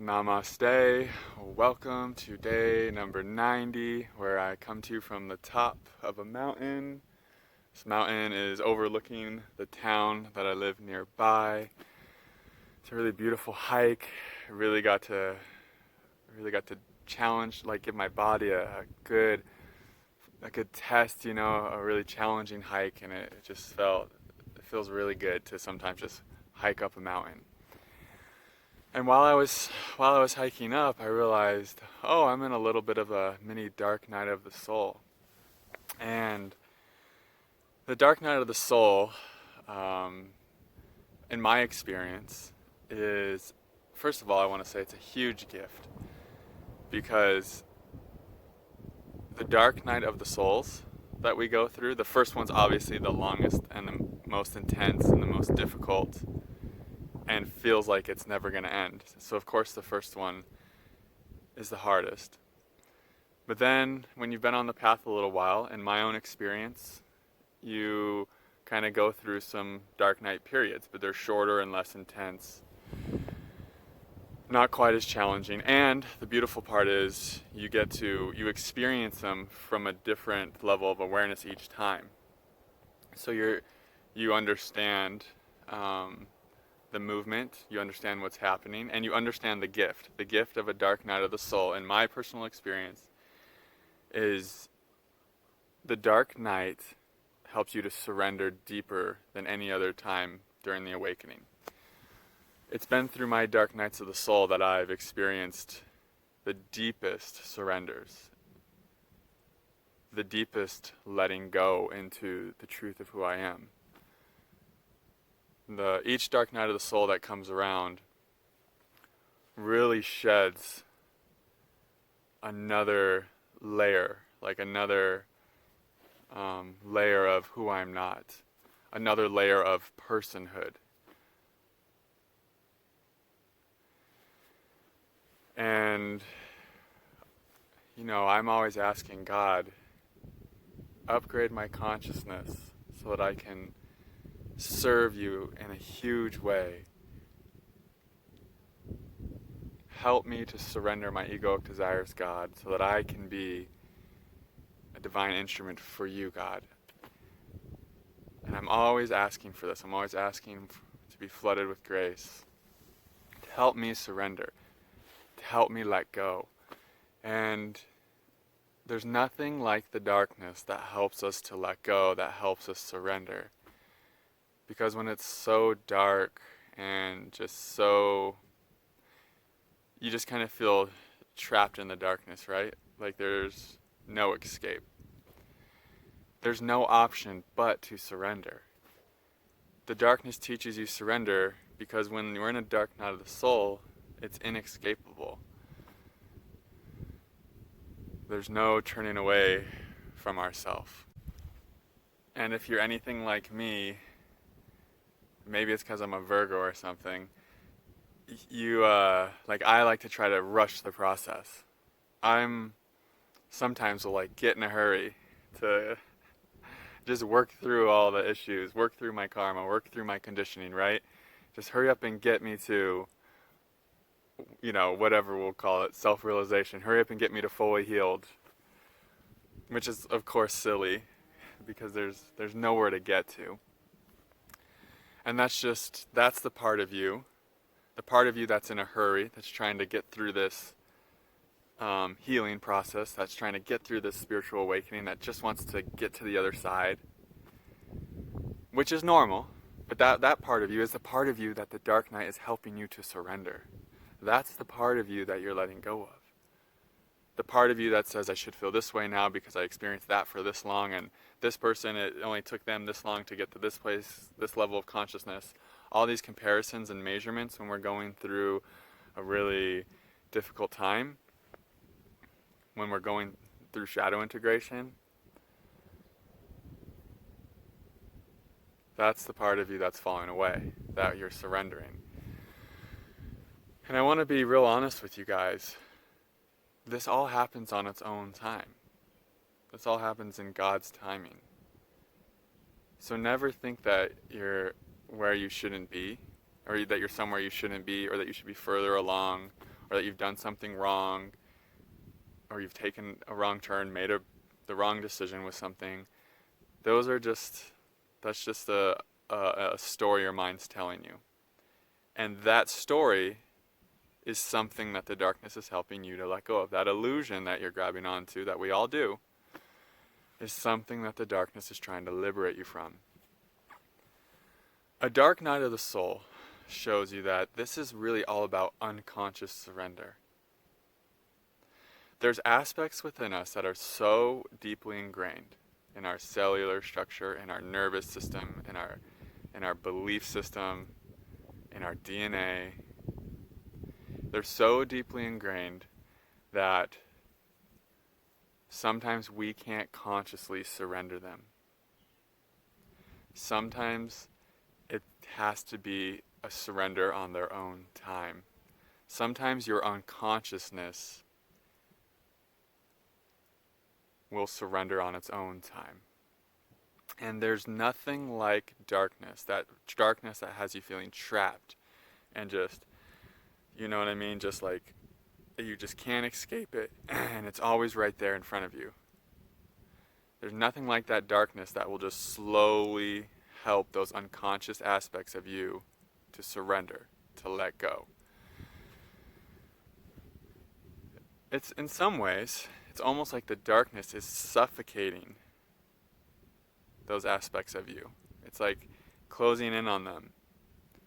Namaste. Welcome to day number 90, where I come to you from the top of a mountain. This mountain is overlooking the town that I live nearby. It's a really beautiful hike. I really got to challenge, give my body a good test, a really challenging hike, and it feels really good to sometimes just hike up a mountain. And while I was hiking up, I realized, oh, I'm in a little bit of a mini dark night of the soul. And the dark night of the soul, um, in my experience, is, first of all, I want to say it's a huge gift, because the dark night of the souls that we go through, the first one's obviously the longest and the most intense and the most difficult, and feels like it's never going to end. So of course the first one is the hardest. But then when you've been on the path a little while, in my own experience, you kind of go through some dark night periods, but they're shorter and less intense. Not quite as challenging. And the beautiful part is you experience them from a different level of awareness each time. So you understand the movement, you understand what's happening, and you understand the gift. The gift of a dark night of the soul, in my personal experience, is the dark night helps you to surrender deeper than any other time during the awakening. It's been through my dark nights of the soul that I've experienced the deepest surrenders, the deepest letting go into the truth of who I am. Each dark night of the soul that comes around really sheds another layer, another layer of who I'm not, another layer of personhood. And, I'm always asking God, upgrade my consciousness so that I can serve you in a huge way. Help me to surrender my egoic desires, God, so that I can be a divine instrument for you, God. And I'm always asking for this. I'm always asking to be flooded with grace, to help me surrender, to help me let go. And there's nothing like the darkness that helps us to let go, that helps us surrender. Because when it's so dark and you just kind of feel trapped in the darkness, right? Like there's no escape. There's no option but to surrender. The darkness teaches you surrender because when you're in a dark night of the soul, it's inescapable. There's no turning away from ourself. And if you're anything like me, maybe it's because I'm a Virgo or something, I like to try to rush the process. I'm sometimes will get in a hurry to just work through all the issues, work through my karma, work through my conditioning, right? Just hurry up and get me to, whatever we'll call it, self-realization. Hurry up and get me to fully healed, which is of course silly because there's nowhere to get to. And that's the part of you that's in a hurry, that's trying to get through this healing process, that's trying to get through this spiritual awakening, that just wants to get to the other side, which is normal. But that part of you is the part of you that the dark night is helping you to surrender. That's the part of you that you're letting go of. The part of you that says, I should feel this way now because I experienced that for this long, and this person, it only took them this long to get to this place, this level of consciousness. All these comparisons and measurements when we're going through a really difficult time, when we're going through shadow integration, that's the part of you that's falling away, that you're surrendering. And I want to be real honest with you guys. This all happens on its own time. This all happens in God's timing. So never think that you're where you shouldn't be, or that you're somewhere you shouldn't be, or that you should be further along, or that you've done something wrong, or you've taken a wrong turn, made the wrong decision with something. That's just a story your mind's telling you. And that story is something that the darkness is helping you to let go of. That illusion that you're grabbing onto, that we all do, is something that the darkness is trying to liberate you from. A dark night of the soul shows you that this is really all about unconscious surrender. There's aspects within us that are so deeply ingrained in our cellular structure, in our nervous system, in our belief system, in our DNA. They're so deeply ingrained that sometimes we can't consciously surrender them. Sometimes it has to be a surrender on their own time. Sometimes your unconsciousness will surrender on its own time. And there's nothing like darkness that has you feeling trapped and just, you know what I mean, just like you just can't escape it, and it's always right there in front of you. There's nothing like that darkness that will just slowly help those unconscious aspects of you to surrender, to let go. It's, in some ways, it's almost like the darkness is suffocating those aspects of you. It's like closing in on them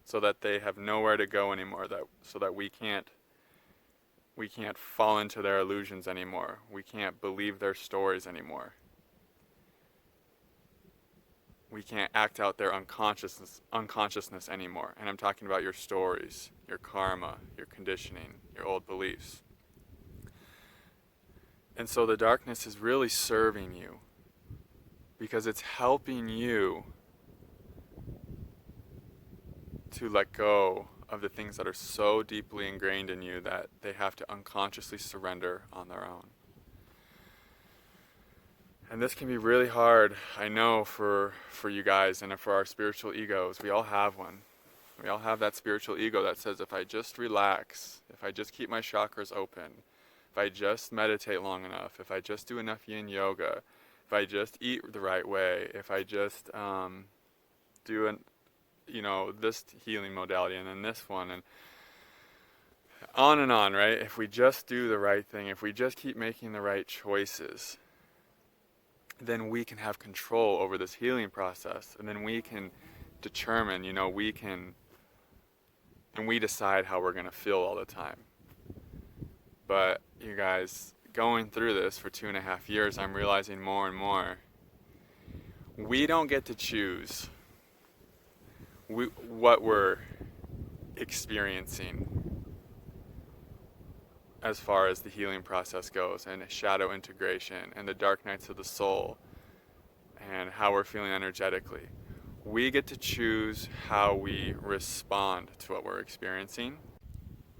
so that they have nowhere to go anymore, so that we can't fall into their illusions anymore. We can't believe their stories anymore. We can't act out their unconsciousness anymore. And I'm talking about your stories, your karma, your conditioning, your old beliefs. And so the darkness is really serving you because it's helping you to let go of the things that are so deeply ingrained in you that they have to unconsciously surrender on their own. And this can be really hard, I know, for you guys and for our spiritual egos. We all have one. We all have that spiritual ego that says, if I just relax, if I just keep my chakras open, if I just meditate long enough, if I just do enough yin yoga, if I just eat the right way, if I just do this healing modality and then this one, and on, right? If we just do the right thing, if we just keep making the right choices, then we can have control over this healing process, and then we can determine, we decide how we're going to feel all the time. But you guys, going through this for 2.5 years, I'm realizing more and more, we don't get to choose what we're experiencing as far as the healing process goes, and shadow integration, and the dark nights of the soul, and how we're feeling energetically. We get to choose how we respond to what we're experiencing.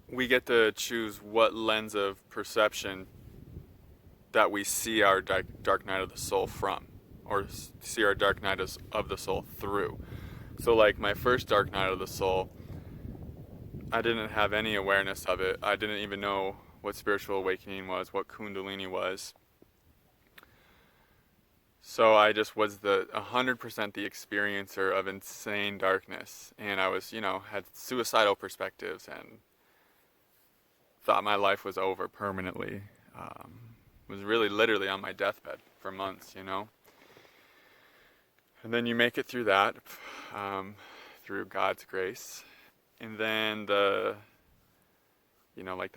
We get to choose what lens of perception that we see our dark night of the soul from, or see our dark night of the soul through. So like my first dark night of the soul, I didn't have any awareness of it. I didn't even know what spiritual awakening was, what kundalini was. So I just was 100% the experiencer of insane darkness. And I was, had suicidal perspectives and thought my life was over permanently. Was really literally on my deathbed for months, And then you make it through that, through God's grace. And then the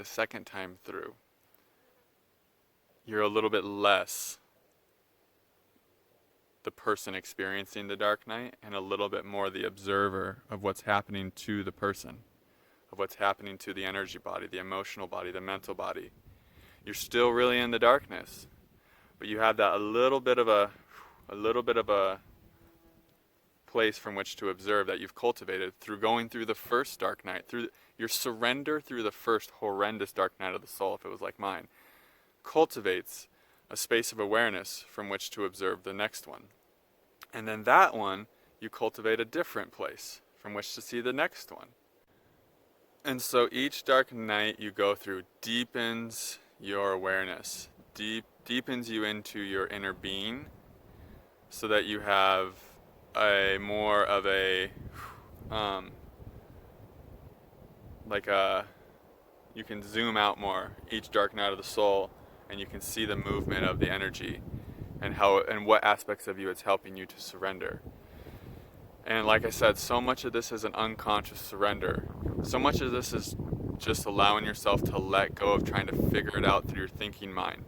second time through, you're a little bit less the person experiencing the dark night and a little bit more the observer of what's happening to the person, of what's happening to the energy body, the emotional body, the mental body. You're still really in the darkness, but you have that a little bit of a place from which to observe that you've cultivated through going through the first dark night, through your surrender through the first horrendous dark night of the soul, if it was like mine, cultivates a space of awareness from which to observe the next one. And then that one, you cultivate a different place from which to see the next one. And so each dark night you go through deepens your awareness, deepens you into your inner being, so that you have a more of a um, like a you can zoom out more each dark night of the soul, and you can see the movement of the energy and how and what aspects of you it's helping you to surrender. And like I said, so much of this is an unconscious surrender. So much of this is just allowing yourself to let go of trying to figure it out through your thinking mind.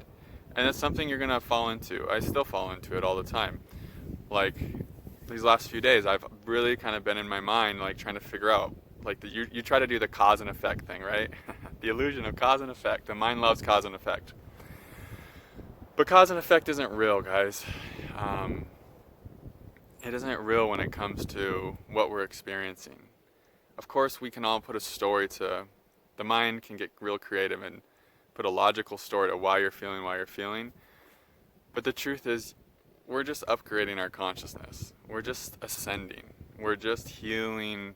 And it's something you're gonna fall into. I still fall into it all the time. Like these last few days, I've really kind of been in my mind, like trying to figure out, like you try to do the cause and effect thing, right? The illusion of cause and effect. The mind loves cause and effect. But cause and effect isn't real, guys. It isn't real when it comes to what we're experiencing. Of course, we can all put a story to, the mind can get real creative and put a logical story to why you're feeling. But the truth is, we're just upgrading our consciousness. We're just ascending. We're just healing,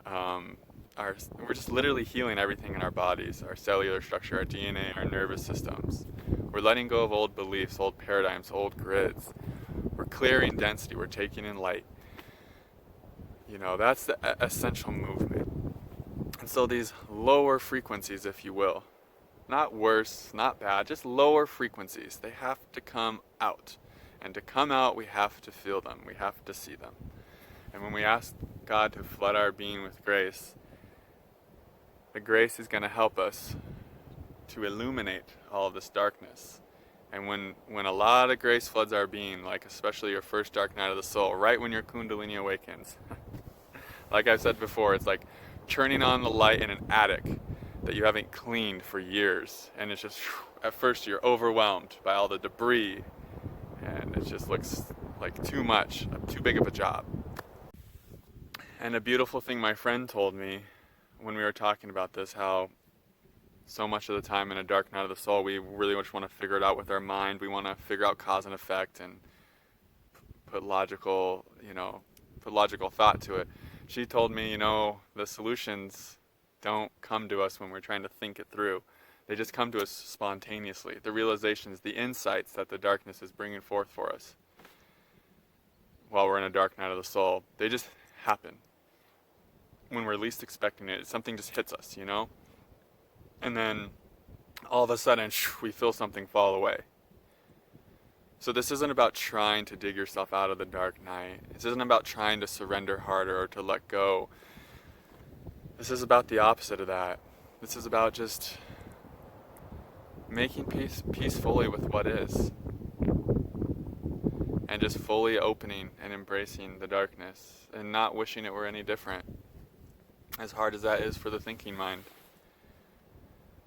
we're just literally healing everything in our bodies, our cellular structure, our DNA, our nervous systems. We're letting go of old beliefs, old paradigms, old grids. We're clearing density, we're taking in light. You know, that's the essential movement. And so these lower frequencies, if you will, not worse, not bad, just lower frequencies, they have to come out. And to come out, we have to feel them, we have to see them. And when we ask God to flood our being with grace, the grace is going to help us to illuminate all of this darkness. And when a lot of grace floods our being, like especially your first dark night of the soul, right when your kundalini awakens, like I've said before, it's like turning on the light in an attic that you haven't cleaned for years. And it's just, at first you're overwhelmed by all the debris, and it just looks like too much, too big of a job. And a beautiful thing my friend told me when we were talking about this, how so much of the time in a dark night of the soul, we really just want to figure it out with our mind. We want to figure out cause and effect and put logical thought to it. She told me, the solutions don't come to us when we're trying to think it through. They just come to us spontaneously. The realizations, the insights that the darkness is bringing forth for us while we're in a dark night of the soul, they just happen. When we're least expecting it, something just hits us, And then all of a sudden, we feel something fall away. So this isn't about trying to dig yourself out of the dark night. This isn't about trying to surrender harder or to let go. This is about the opposite of that. This is about just making peace fully with what is. And just fully opening and embracing the darkness and not wishing it were any different. As hard as that is for the thinking mind.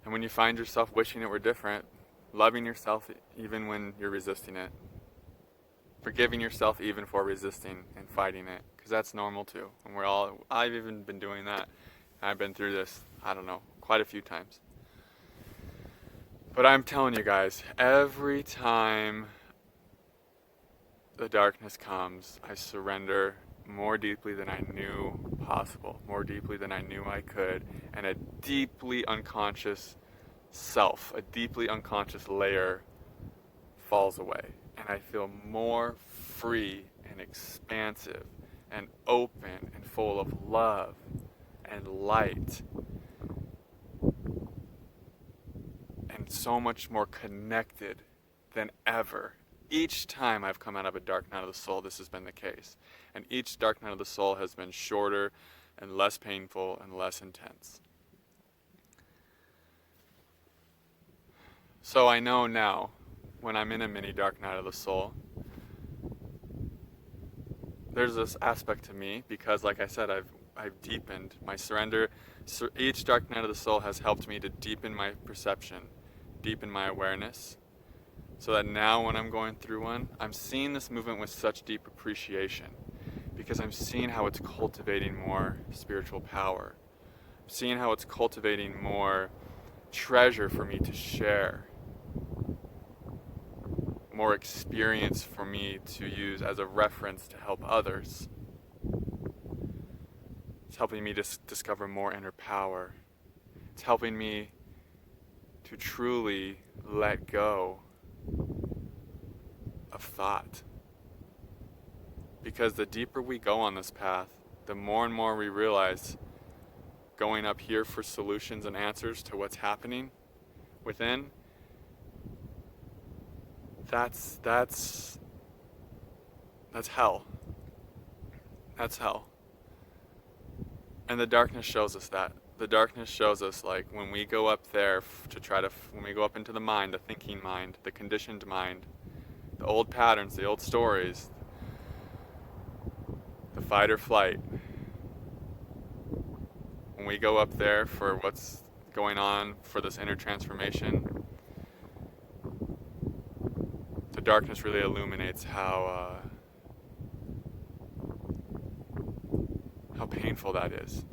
And when you find yourself wishing it were different, loving yourself even when you're resisting it. Forgiving yourself even for resisting and fighting it. Because that's normal too. And I've even been doing that. I've been through this, quite a few times. But I'm telling you guys, every time the darkness comes, I surrender more deeply than I knew possible, more deeply than I knew I could, and a deeply unconscious self, a deeply unconscious layer falls away, and I feel more free and expansive and open and full of love and light and so much more connected than ever. Each time I've come out of a dark night of the soul, this has been the case. And each dark night of the soul has been shorter and less painful and less intense. So I know now, when I'm in a mini dark night of the soul, there's this aspect to me, because like I said, I've deepened my surrender. Each dark night of the soul has helped me to deepen my perception, deepen my awareness, so that now when I'm going through one, I'm seeing this movement with such deep appreciation, because I'm seeing how it's cultivating more spiritual power. I'm seeing how it's cultivating more treasure for me to share, more experience for me to use as a reference to help others. It's helping me to discover more inner power, It's helping me to truly let go of thought. Because the deeper we go on this path, the more and more we realize going up here for solutions and answers to what's happening within, that's hell. That's hell. And the darkness shows us that. The darkness shows us, like, when we go up there when we go up into the mind, the thinking mind, the conditioned mind, the old patterns, the old stories, the fight or flight, when we go up there for what's going on for this inner transformation, the darkness really illuminates how painful that is.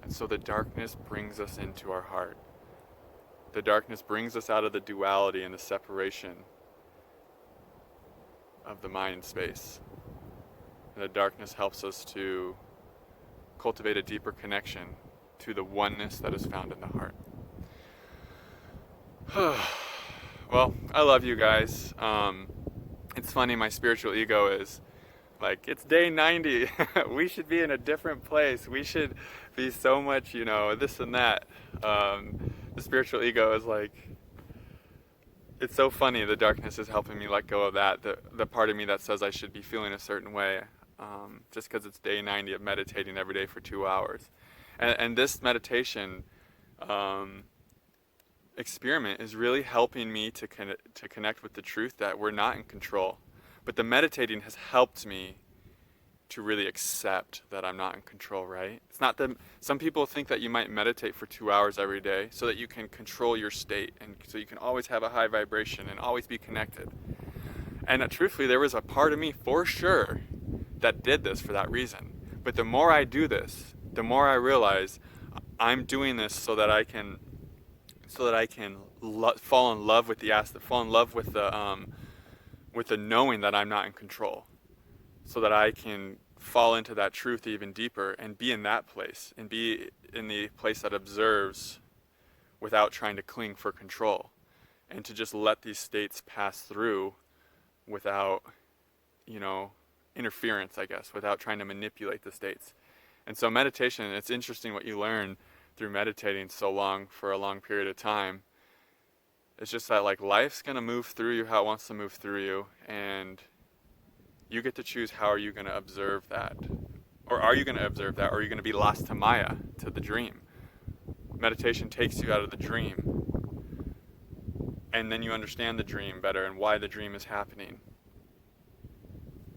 And so the darkness brings us into our heart. The darkness brings us out of the duality and the separation of the mind space. And the darkness helps us to cultivate a deeper connection to the oneness that is found in the heart. Well, I love you guys. It's funny, my spiritual ego is like, it's day 90. We should be in a different place. We should be so much, this and that. The spiritual ego is like, it's so funny. The darkness is helping me let go of that. The part of me that says I should be feeling a certain way, just because it's day 90 of meditating every day for 2 hours. And this meditation experiment is really helping me to connect with the truth that we're not in control. But the meditating has helped me to really accept that I'm not in control, right? It's not that some people think that you might meditate for 2 hours every day so that you can control your state and so you can always have a high vibration and always be connected. And truthfully, there was a part of me for sure that did this for that reason. But the more I do this, the more I realize I'm doing this so that I can fall in love with the knowing that I'm not in control, so that I can fall into that truth even deeper and be in that place and be in the place that observes without trying to cling for control, and to just let these states pass through without, interference, I guess, without trying to manipulate the states. And so meditation, it's interesting what you learn through meditating so long for a long period of time. It's just that, like, life's going to move through you how it wants to move through you, and you get to choose how are you going to observe that. Or are you going to observe that, or are you going to be lost to Maya, to the dream? Meditation takes you out of the dream, and then you understand the dream better and why the dream is happening.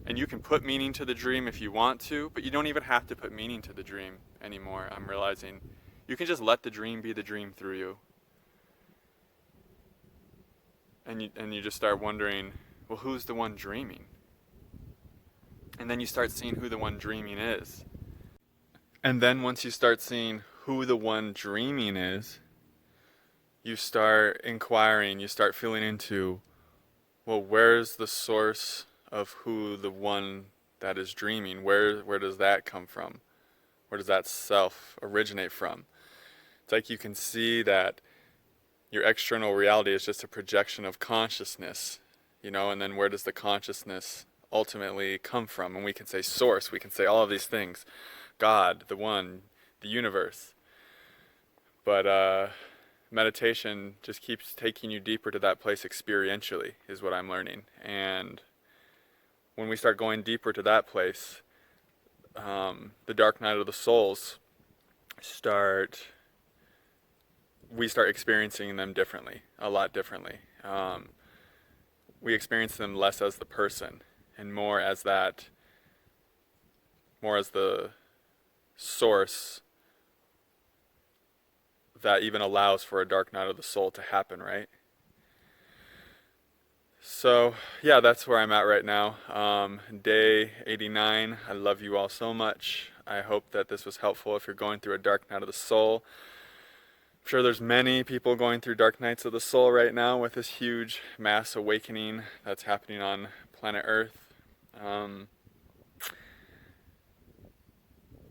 And you can put meaning to the dream if you want to, but you don't even have to put meaning to the dream anymore, I'm realizing. You can just let the dream be the dream through you. And you just start wondering, well, who's the one dreaming? And then you start seeing who the one dreaming is. And then once you start seeing who the one dreaming is, you start inquiring, you start feeling into, well, where's the source of who the one that is dreaming? Where does that come from? Where does that self originate from? It's like you can see that your external reality is just a projection of consciousness, and then where does the consciousness ultimately come from? And we can say source, we can say all of these things, God, the one, the universe. But meditation just keeps taking you deeper to that place experientially, is what I'm learning. And when we start going deeper to that place, the dark night of the souls we start experiencing them differently, a lot differently. We experience them less as the person and more as the source that even allows for a dark night of the soul to happen, right? So, yeah, that's where I'm at right now. Day 89. I love you all so much. I hope that this was helpful if you're going through a dark night of the soul. I'm sure there's many people going through dark nights of the soul right now with this huge mass awakening that's happening on planet Earth.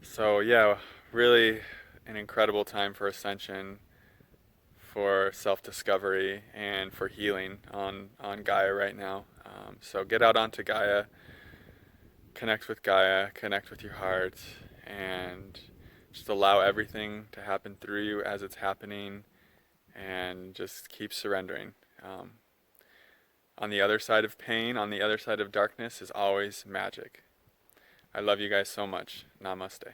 So yeah, really an incredible time for ascension. for self-discovery and for healing on Gaia right now. So get out onto Gaia, connect with Gaia, connect with your heart, and just allow everything to happen through you as it's happening, and just keep surrendering. On the other side of pain, on the other side of darkness is always magic. I love you guys so much. Namaste.